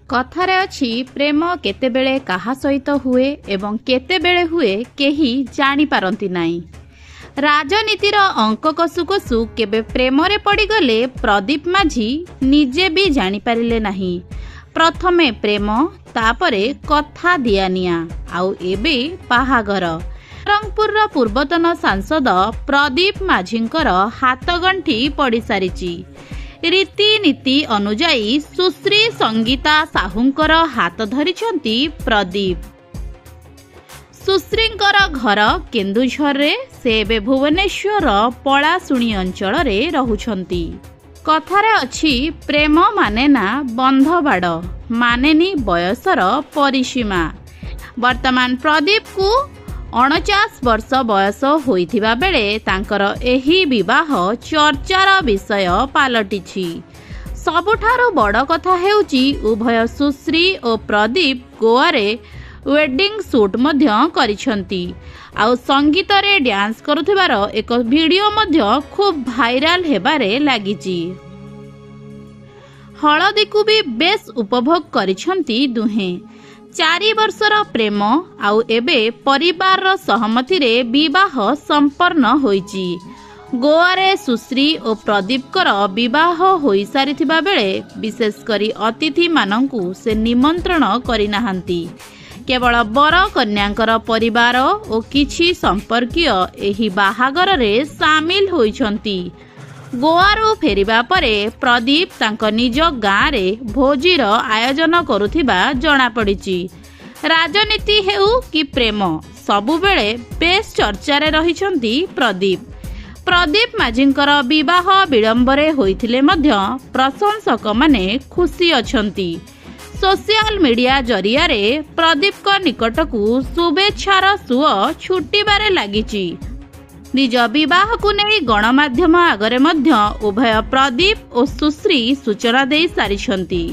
कथारे अछि प्रेम केतेबेले काहा सहित हुए एवं केतेबेले हुए केही जानी पारंती नाही। राजनीतिर अंक कसु कसु केबे प्रेम रे पड़ीगले प्रदीप माझी निजे भी जानी पारिले नाही। प्रथमे प्रेम तापरे कथा दियानिया आउ एबे बाहागर। रंगपुर पूर्वतन सांसद प्रदीप माझींकर हाथगंठी पड़ी सारिची। रीतिनीति अनुजाई सुश्री संगीता साहूंकर हाथ धरिछंती प्रदीप। सुश्रींकर घर केन्दुझर रे से एबे भुवनेश्वर पलाशुणी अंचल रे रहुछंती। कथारे अछि प्रेम माने ना बंधबाड़ मानेनी बयसर परिसीमा। वर्तमान प्रदीप को 49 वर्ष बयस होइथिबा बेले तांकर एही विवाह चर्चार विषय पालटिछि। सबुठारो बड़ कथा हेउची उभय सुश्री और प्रदीप गोवा रे वेडिंग शूट मध्य करिछंती। आउ संगीत रे डांस करुथिबार एक वीडियो मध्य खूब भाइराल हेबारे लागिछि। हळदी को भी बेस उपभोग करिछंती दुहे। 4 वर्षर प्रेम आउ एबे परिवार सहमति रे विवाह संपन्न होईची। गोवा रे सुश्री और प्रदीप कर विवाह होई सारिथिबा बेले विशेष करी अतिथि मानंकु से निमंत्रण करि नाहंती। केवल बर कन्यांकर परिवार और किछि संपर्कीय एही बाहागर रे शामिल होईछंती। गोवारू फेरिबा परे प्रदीप तांक निज गाँ रे भोजीर आयोजन करुथिबा जणा पड़िछि। राजनीति हेउ कि प्रेम सबुबेले बेस चर्चा रे रहिछंती प्रदीप। प्रदीप माझींकर विवाह विलंबरे होइथिले मध्य प्रशंसक माने खुशी अछंती। सोशल मीडिया जरिया रे प्रदीप को निकटकू शुभेच्छार सुଅ छुटिबारे लागिछि। निज विवाह को नहीं गणमाध्यम आगरे मध्य उभय प्रदीप और सुश्री सूचना दे सारिछंती।